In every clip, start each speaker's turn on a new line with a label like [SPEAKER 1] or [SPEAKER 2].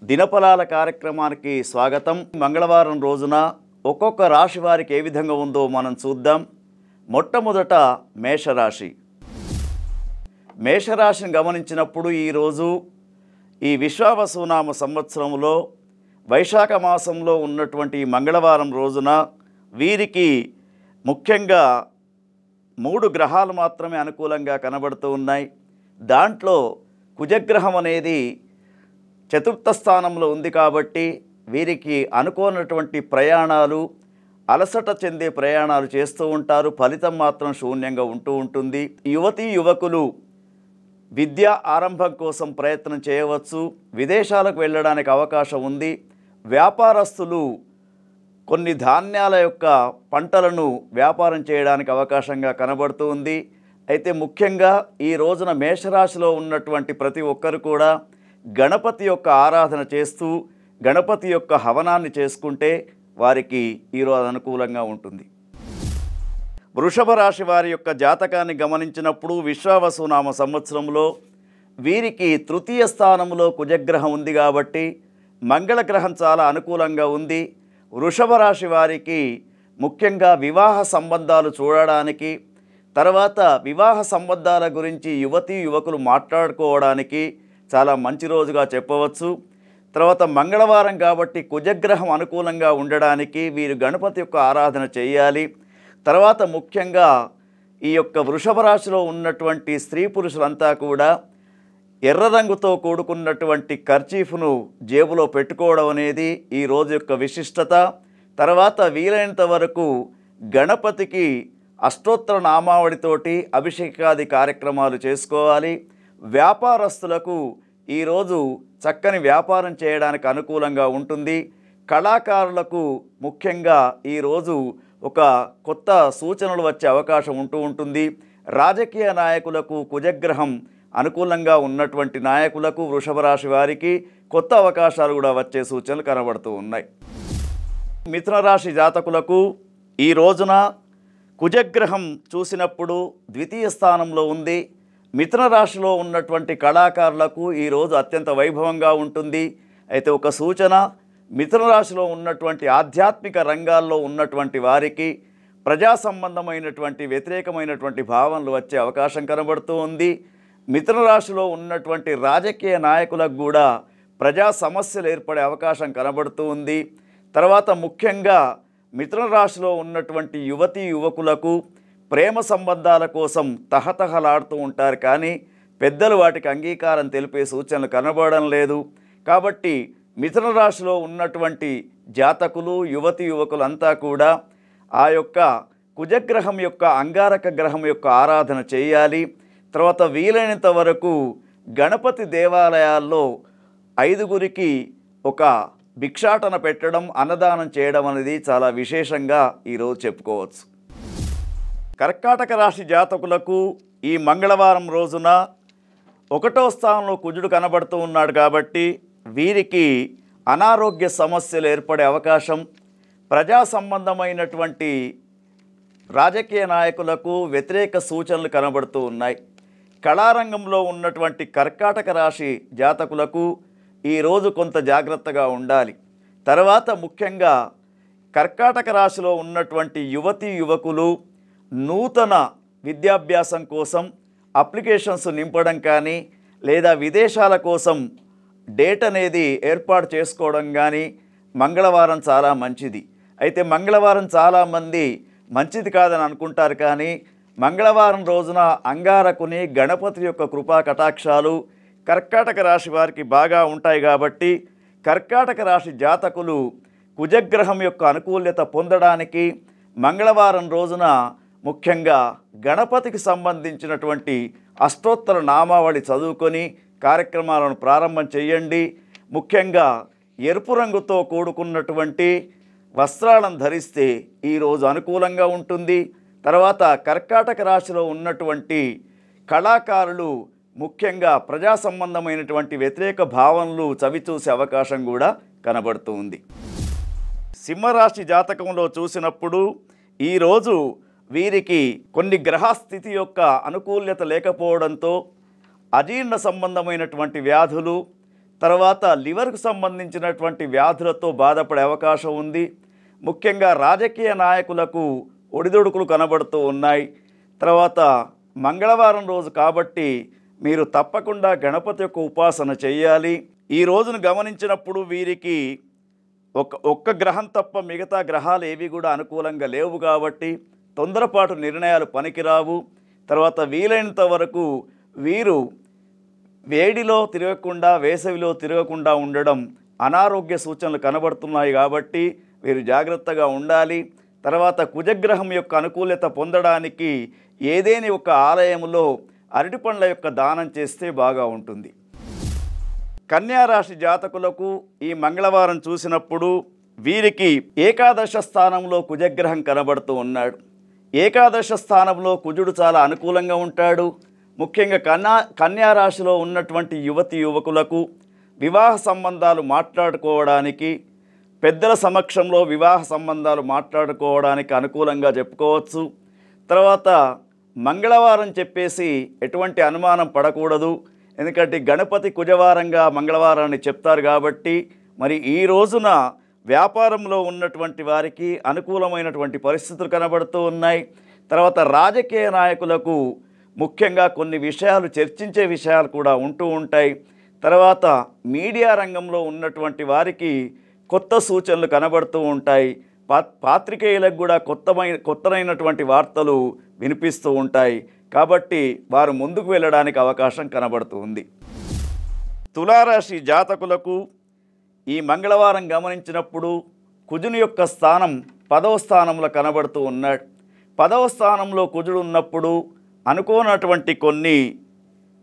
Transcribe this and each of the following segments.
[SPEAKER 1] దినఫలాల కార్యక్రమానికి స్వాగతం. మంగళవారం రోజున ఒక్కొక్క రాశి వారికి ఏ విధంగా ఉందో మనం చూద్దాం. మొట్టమొదట మేషరాశి. మేషరాశిని గమనించినప్పుడు ఈరోజు ఈ విశ్వావసునామ సంవత్సరంలో వైశాఖ మాసంలో ఉన్నటువంటి మంగళవారం రోజున వీరికి ముఖ్యంగా 3 గ్రహాలు మాత్రమే అనుకూలంగా కనబడుతూ ఉన్నాయి. దాంట్లో కుజగ్రహం అనేది చతుర్థ స్థానంలో ఉంది కాబట్టి వీరికి అనుకోనటువంటి ప్రయాణాలు, అలసట చెందే ప్రయాణాలు చేస్తూ ఉంటారు. ఫలితం మాత్రం శూన్యంగా ఉంటుంది. యువతీ యువకులు విద్యా ఆరంభం కోసం ప్రయత్నం చేయవచ్చు. విదేశాలకు వెళ్ళడానికి అవకాశం ఉంది. వ్యాపారస్తులు కొన్ని ధాన్యాల యొక్క పంటలను వ్యాపారం చేయడానికి అవకాశంగా కనబడుతూ ఉంది. అయితే ముఖ్యంగా ఈ రోజున మేషరాశిలో ఉన్నటువంటి ప్రతి ఒక్కరు కూడా గణపతి యొక్క ఆరాధన చేస్తూ గణపతి యొక్క హవనాన్ని చేసుకుంటే వారికి ఈరోజు అనుకూలంగా ఉంటుంది. వృషభ రాశి వారి యొక్క జాతకాన్ని గమనించినప్పుడు విశ్వావసునామ సంవత్సరంలో వీరికి తృతీయ స్థానంలో కుజగ్రహం ఉంది కాబట్టి మంగళగ్రహం చాలా అనుకూలంగా ఉంది. వృషభ రాశి వారికి ముఖ్యంగా వివాహ సంబంధాలు చూడడానికి, తర్వాత వివాహ సంబంధాల గురించి యువతీ యువకులు మాట్లాడుకోవడానికి చాలా మంచి రోజుగా చెప్పవచ్చు. తర్వాత మంగళవారం కాబట్టి కుజగ్రహం అనుకూలంగా ఉండడానికి వీరు గణపతి యొక్క ఆరాధన చేయాలి. తర్వాత ముఖ్యంగా ఈ యొక్క వృషభ రాశిలో ఉన్నటువంటి స్త్రీ పురుషులంతా కూడా ఎర్ర రంగుతో కూడుకున్నటువంటి కర్చీఫ్ను జేబులో పెట్టుకోవడం అనేది ఈ రోజు యొక్క విశిష్టత. తర్వాత వీలైనంత వరకు గణపతికి అష్టోత్తర నామావళితోటి అభిషేకాది కార్యక్రమాలు చేసుకోవాలి. వ్యాపారస్తులకు ఈరోజు చక్కని వ్యాపారం చేయడానికి అనుకూలంగా ఉంటుంది. కళాకారులకు ముఖ్యంగా ఈరోజు ఒక కొత్త సూచనలు వచ్చే అవకాశం ఉంటుంది. రాజకీయ నాయకులకు కుజగ్రహం అనుకూలంగా ఉన్నటువంటి నాయకులకు వృషభ రాశి వారికి కొత్త అవకాశాలు కూడా వచ్చే సూచనలు కనబడుతూ ఉన్నాయి. మిథున రాశి జాతకులకు ఈ రోజున కుజగ్రహం చూసినప్పుడు ద్వితీయ స్థానంలో ఉంది. మిథున రాశిలో ఉన్నటువంటి కళాకారులకు ఈరోజు అత్యంత వైభవంగా ఉంటుంది. అయితే ఒక సూచన, మిథున రాశిలో ఉన్నటువంటి ఆధ్యాత్మిక రంగాల్లో ఉన్నటువంటి వారికి ప్రజా సంబంధమైనటువంటి వ్యతిరేకమైనటువంటి భావనలు వచ్చే అవకాశం కనబడుతూ ఉంది. మిథున రాశిలో ఉన్నటువంటి రాజకీయ నాయకులకు కూడా ప్రజా సమస్యలు ఏర్పడే అవకాశం కనబడుతూ ఉంది. తర్వాత ముఖ్యంగా మిథున రాశిలో ఉన్నటువంటి యువతీ యువకులకు ప్రేమ సంబంధాల కోసం తహతహలాడుతూ ఉంటారు, కానీ పెద్దలు వాటికి అంగీకారం తెలిపే సూచనలు కనబడడం లేదు. కాబట్టి మిథున రాశిలో ఉన్నటువంటి జాతకులు, యువతీ యువకులంతా కూడా ఆ యొక్క కుజగ్రహం యొక్క అంగారక గ్రహం యొక్క ఆరాధన చేయాలి. తర్వాత వీలైనంత వరకు గణపతి దేవాలయాల్లో 5గురికి ఒక భిక్షాటన పెట్టడం, అన్నదానం చేయడం అనేది చాలా విశేషంగా ఈరోజు చెప్పుకోవచ్చు. కర్కాటక రాశి జాతకులకు ఈ మంగళవారం రోజున 1వ స్థానంలో కుజుడు కనబడుతూ ఉన్నాడు కాబట్టి వీరికి అనారోగ్య సమస్యలు ఏర్పడే అవకాశం, ప్రజా సంబంధమైనటువంటి రాజకీయ నాయకులకు వ్యతిరేక సూచనలు కనబడుతూ ఉన్నాయి. కళారంగంలో ఉన్నటువంటి కర్కాటక రాశి జాతకులకు ఈరోజు కొంత జాగ్రత్తగా ఉండాలి. తర్వాత ముఖ్యంగా కర్కాటక రాశిలో ఉన్నటువంటి యువతీ యువకులు నూతన విద్యాభ్యాసం కోసం అప్లికేషన్స్ నింపడం కానీ, లేదా విదేశాల కోసం డేట్ అనేది ఏర్పాటు చేసుకోవడం కానీ మంగళవారం చాలా మంచిది. అయితే మంగళవారం చాలామంది మంచిది కాదని అనుకుంటారు, కానీ మంగళవారం రోజున అంగారకుని గణపతి యొక్క కృపా కటాక్షాలు కర్కాటక రాశి వారికి బాగా ఉంటాయి. కాబట్టి కర్కాటక రాశి జాతకులు కుజగ్రహం యొక్క అనుకూల్యత పొందడానికి మంగళవారం రోజున ముఖ్యంగా గణపతికి సంబంధించినటువంటి అష్టోత్తర నామావళి చదువుకొని కార్యక్రమాలను ప్రారంభం చేయండి. ముఖ్యంగా ఎరుపు రంగుతో కూడుకున్నటువంటి వస్త్రాలను ధరిస్తే ఈరోజు అనుకూలంగా ఉంటుంది. తర్వాత కర్కాటక రాశిలో ఉన్నటువంటి కళాకారులు ముఖ్యంగా ప్రజా సంబంధమైనటువంటి వ్యతిరేక భావనలు చవిచూసే అవకాశం కూడా కనబడుతూ ఉంది. సింహరాశి జాతకంలో చూసినప్పుడు ఈరోజు వీరికి కొన్ని గ్రహస్థితి యొక్క అనుకూల్యత లేకపోవడంతో అజీర్ణ సంబంధమైనటువంటి వ్యాధులు, తర్వాత లివర్కు సంబంధించినటువంటి వ్యాధులతో బాధపడే అవకాశం ఉంది. ముఖ్యంగా రాజకీయ నాయకులకు ఒడిదుడుకులు కనబడుతూ ఉన్నాయి. తర్వాత మంగళవారం రోజు కాబట్టి మీరు తప్పకుండా గణపతి యొక్క ఉపాసన చేయాలి. ఈ రోజును గమనించినప్పుడు వీరికి ఒక్క గ్రహం తప్ప మిగతా గ్రహాలు ఏవి కూడా అనుకూలంగా లేవు కాబట్టి తొందరపాటు నిర్ణయాలు పనికిరావు. తర్వాత వీలైనంత వరకు వీరు వేడిలో తిరగకుండా వేసవిలో తిరగకుండా ఉండడం అనారోగ్య సూచనలు కనబడుతున్నాయి కాబట్టి వీరు జాగ్రత్తగా ఉండాలి. తర్వాత కుజగ్రహం యొక్క అనుకూలత పొందడానికి ఏదేని ఒక ఆలయంలో అరటిపండ్ల యొక్క దానం చేస్తే బాగా ఉంటుంది. కన్యారాశి జాతకులకు ఈ మంగళవారం చూసినప్పుడు వీరికి ఏకాదశ స్థానంలో కుజగ్రహం కనబడుతూ ఉన్నాడు. ఏకాదశ స్థానంలో కుజుడు చాలా అనుకూలంగా ఉంటాడు. ముఖ్యంగా కన్యారాశిలో ఉన్నటువంటి యువతి యువకులకు వివాహ సంబంధాలు మాట్లాడుకోవడానికి, పెద్దల సమక్షంలో వివాహ సంబంధాలు మాట్లాడుకోవడానికి అనుకూలంగా చెప్పుకోవచ్చు. తర్వాత మంగళవారం చెప్పేసి ఎటువంటి అనుమానం పడకూడదు. ఎందుకంటే గణపతి కుజవారంగా మంగళవారాన్ని చెప్తారు కాబట్టి మరి ఈ రోజున వ్యాపారంలో ఉన్నటువంటి వారికి అనుకూలమైనటువంటి పరిస్థితులు కనబడుతూ ఉన్నాయి. తర్వాత రాజకీయ నాయకులకు ముఖ్యంగా కొన్ని విషయాలు చర్చించే విషయాలు కూడా ఉంటూ ఉంటాయి. తర్వాత మీడియా రంగంలో ఉన్నటువంటి వారికి కొత్త సూచనలు కనబడుతూ ఉంటాయి. పాత్రికేయులకు కూడా కొత్తనైనటువంటి వార్తలు వినిపిస్తూ ఉంటాయి కాబట్టి వారు ముందుకు వెళ్ళడానికి అవకాశం కనబడుతుంది. తులారాశి జాతకులకు ఈ మంగళవారం గమనించినప్పుడు కుజుని యొక్క స్థానం 10వ స్థానంలో కనబడుతూ ఉన్నాడు. 10వ స్థానంలో కుజుడు ఉన్నప్పుడు అనుకోనటువంటి కొన్ని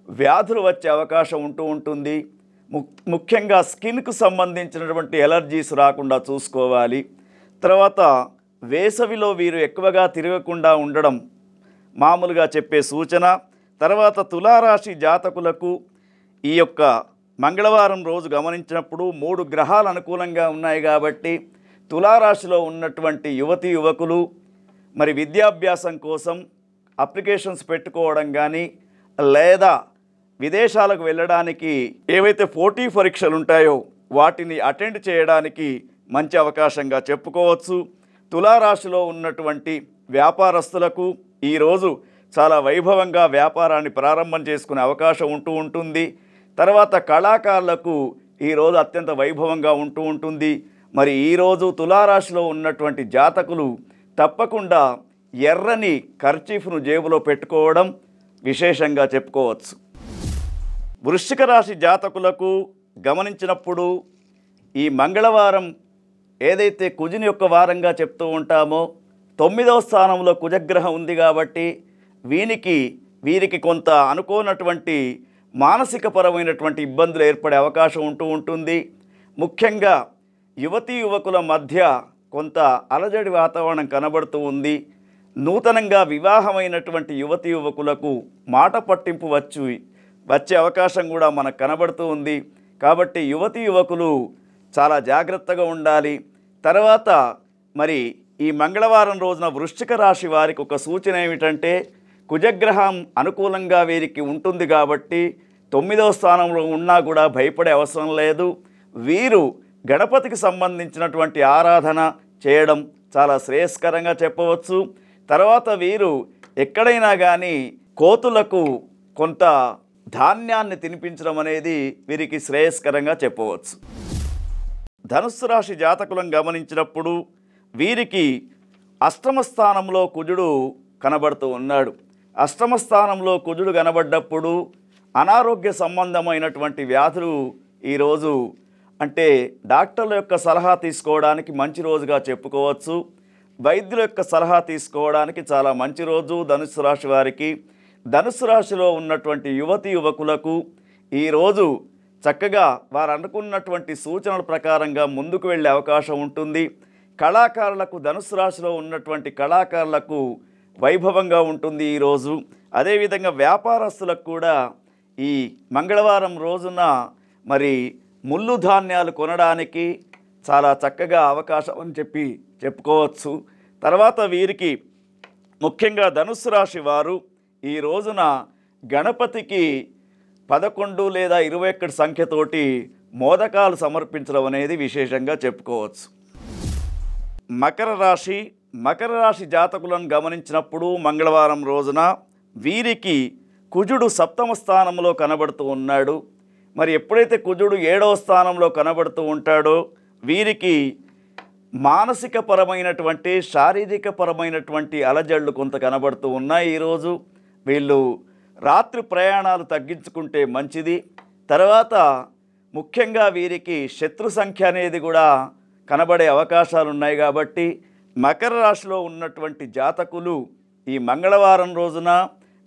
[SPEAKER 1] వ్యాధులు వచ్చే అవకాశం ఉంటూ ఉంటుంది. ముఖ్యంగా స్కిన్కు సంబంధించినటువంటి ఎలర్జీస్ రాకుండా చూసుకోవాలి. తర్వాత వేసవిలో వీరు ఎక్కువగా తిరగకుండా ఉండడం మామూలుగా చెప్పే సూచన. తర్వాత తులారాశి జాతకులకు ఈ యొక్క మంగళవారం రోజు గమనించినప్పుడు 3 గ్రహాలు అనుకూలంగా ఉన్నాయి కాబట్టి తులారాశిలో ఉన్నటువంటి యువతి యువకులు మరి విద్యాభ్యాసం కోసం అప్లికేషన్స్ పెట్టుకోవడం కానీ లేదా విదేశాలకు వెళ్ళడానికి ఏవైతే పోటీ పరీక్షలు ఉంటాయో వాటిని అటెండ్ చేయడానికి మంచి అవకాశంగా చెప్పుకోవచ్చు. తులారాశిలో ఉన్నటువంటి వ్యాపారస్తులకు ఈరోజు చాలా వైభవంగా వ్యాపారాన్ని ప్రారంభం చేసుకునే అవకాశం ఉంటూ ఉంటుంది. తర్వాత కళాకారులకు ఈరోజు అత్యంత వైభవంగా ఉంటూ ఉంటుంది. మరి ఈరోజు తులారాశిలో ఉన్నటువంటి జాతకులు తప్పకుండా ఎర్రని కర్చీఫ్ను జేబులో పెట్టుకోవడం విశేషంగా చెప్పుకోవచ్చు. వృశ్చిక రాశి జాతకులకు గమనించినప్పుడు ఈ మంగళవారం ఏదైతే కుజుని యొక్క వారంగా చెప్తూ ఉంటామో 9వ స్థానంలో కుజగ్రహం ఉంది కాబట్టి వీరికి కొంత అనుకోనటువంటి మానసికపరమైనటువంటి ఇబ్బందులు ఏర్పడే అవకాశం ఉంటూ ఉంటుంది. ముఖ్యంగా యువతీ యువకుల మధ్య కొంత అలజడి వాతావరణం కనబడుతూ ఉంది. నూతనంగా వివాహమైనటువంటి యువతీ యువకులకు మాట పట్టింపు వచ్చే అవకాశం కూడా మనకు కనబడుతూ ఉంది. కాబట్టి యువతీ యువకులు చాలా జాగ్రత్తగా ఉండాలి. తర్వాత మరి ఈ మంగళవారం రోజున వృశ్చిక రాశి వారికి ఒక సూచన ఏమిటంటే కుజగ్రహం అనుకూలంగా వీరికి ఉంటుంది కాబట్టి 9వ స్థానంలో ఉన్నా కూడా భయపడే అవసరం లేదు. వీరు గణపతికి సంబంధించినటువంటి ఆరాధన చేయడం చాలా శ్రేయస్కరంగా చెప్పవచ్చు. తర్వాత వీరు ఎక్కడైనా కానీ కోతులకు కొంత ధాన్యాన్ని తినిపించడం అనేది వీరికి శ్రేయస్కరంగా చెప్పవచ్చు. ధనుస్సు రాశి జాతకులను గమనించినప్పుడు వీరికి అష్టమ స్థానంలో కుజుడు కనబడుతూ ఉన్నాడు. అష్టమ స్థానంలో కుజుడు కనబడ్డప్పుడు అనారోగ్య సంబంధమైనటువంటి వ్యాధులు ఈరోజు అంటే డాక్టర్ల యొక్క సలహా తీసుకోవడానికి మంచి రోజుగా చెప్పుకోవచ్చు. వైద్యుల యొక్క సలహా తీసుకోవడానికి చాలా మంచి రోజు ధనుస్సు రాశి వారికి. ధనుస్సు రాశిలో ఉన్నటువంటి యువతి యువకులకు ఈరోజు చక్కగా వారు అనుకున్నటువంటి సూచనల ప్రకారంగా ముందుకు వెళ్ళే అవకాశం ఉంటుంది. కళాకారులకు ధనుస్సు రాశిలో ఉన్నటువంటి కళాకారులకు వైభవంగా ఉంటుంది ఈరోజు. అదేవిధంగా వ్యాపారస్తులకు కూడా ఈ మంగళవారం రోజున మరి ముళ్ళు ధాన్యాలు కొనడానికి చాలా చక్కగా అవకాశం అని చెప్పుకోవచ్చు. తర్వాత వీరికి ముఖ్యంగా ధనుస్సు రాశి వారు ఈ రోజున గణపతికి 11 లేదా 21 సంఖ్యతోటి మోదకాలు సమర్పించడం అనేది విశేషంగా చెప్పుకోవచ్చు. మకర రాశి జాతకులను గమనించినప్పుడు మంగళవారం రోజున వీరికి కుజుడు సప్తమ స్థానంలో కనబడుతూ ఉన్నాడు. మరి ఎప్పుడైతే కుజుడు 7వ స్థానంలో కనబడుతూ ఉంటాడో వీరికి మానసిక పరమైనటువంటి శారీరక పరమైనటువంటి అలజడులు కొంత కనబడుతూ ఉన్నాయి. ఈరోజు వీళ్ళు రాత్రి ప్రయాణాలు తగ్గించుకుంటే మంచిది. తర్వాత ముఖ్యంగా వీరికి శత్రు సంఖ్య అనేది కూడా కనబడే అవకాశాలు ఉన్నాయి. కాబట్టి మకర రాశిలో ఉన్నటువంటి జాతకులు ఈ మంగళవారం రోజున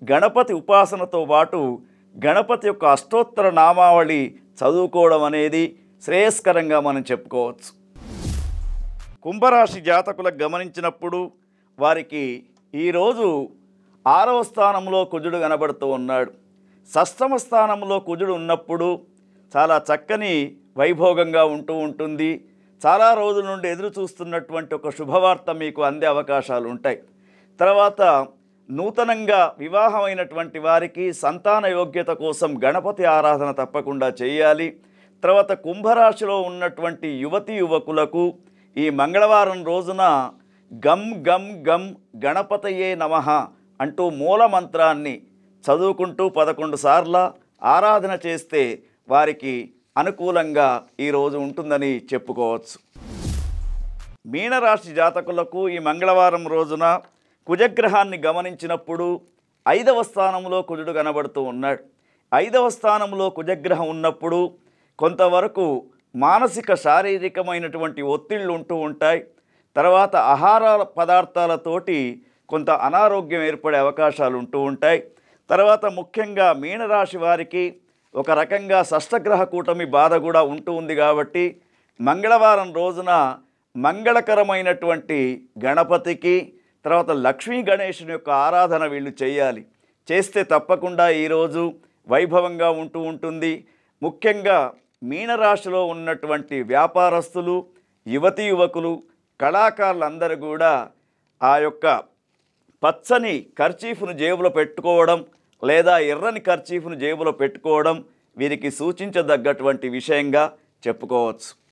[SPEAKER 1] గణపతి ఉపాసనతో పాటు గణపతి యొక్క అష్టోత్తర నామావళి చదువుకోవడం అనేది శ్రేయస్కరంగా మనం చెప్పుకోవచ్చు. కుంభరాశి జాతకులకు గమనించినప్పుడు వారికి ఈరోజు 6వ స్థానంలో కుజుడు కనబడుతూ ఉన్నాడు. షష్టమ స్థానంలో కుజుడు ఉన్నప్పుడు చాలా చక్కని వైభోగంగా ఉంటుంది. చాలా రోజుల నుండి ఎదురు చూస్తున్నటువంటి ఒక శుభవార్త మీకు అందే అవకాశాలు ఉంటాయి. తర్వాత నూతనంగా వివాహమైనటువంటి వారికి సంతాన యోగ్యత కోసం గణపతి ఆరాధన తప్పకుండా చేయాలి. తర్వాత కుంభరాశిలో ఉన్నటువంటి యువకులకు ఈ మంగళవారం రోజున గం గం గం గణపతయే నమః అంటూ మూల మంత్రాన్ని చదువుకుంటూ 11 సార్లు ఆరాధన చేస్తే వారికి అనుకూలంగా ఈరోజు ఉంటుందని చెప్పుకోవచ్చు. మీనరాశి జాతకులకు ఈ మంగళవారం రోజున కుజగ్రహాన్ని గమనించినప్పుడు 5వ స్థానంలో కుజుడు కనబడుతూ ఉన్నాడు. 5వ స్థానంలో కుజగ్రహం ఉన్నప్పుడు కొంతవరకు మానసిక శారీరకమైనటువంటి ఒత్తిళ్ళు ఉంటూ ఉంటాయి. తర్వాత ఆహార పదార్థాలతోటి కొంత అనారోగ్యం ఏర్పడే అవకాశాలు ఉంటూ ఉంటాయి. తర్వాత ముఖ్యంగా మీనరాశి వారికి ఒక రకంగా షష్టగ్రహ కూటమి బాధ కూడా ఉంది. కాబట్టి మంగళవారం రోజున మంగళకరమైనటువంటి గణపతికి తర్వాత లక్ష్మీ గణేశుని యొక్క ఆరాధన వీళ్ళు చేయాలి. చేస్తే తప్పకుండా ఈరోజు వైభవంగా ఉంటుంది. ముఖ్యంగా మీనరాశిలో ఉన్నటువంటి వ్యాపారస్తులు, యువకులు, కళాకారులందరూ కూడా ఆ యొక్క పచ్చని కర్చీఫ్ను జేబులో పెట్టుకోవడం లేదా ఎర్రని కర్చీఫ్ను జేబులో పెట్టుకోవడం వీరికి సూచించదగ్గటువంటి విషయంగా చెప్పుకోవచ్చు.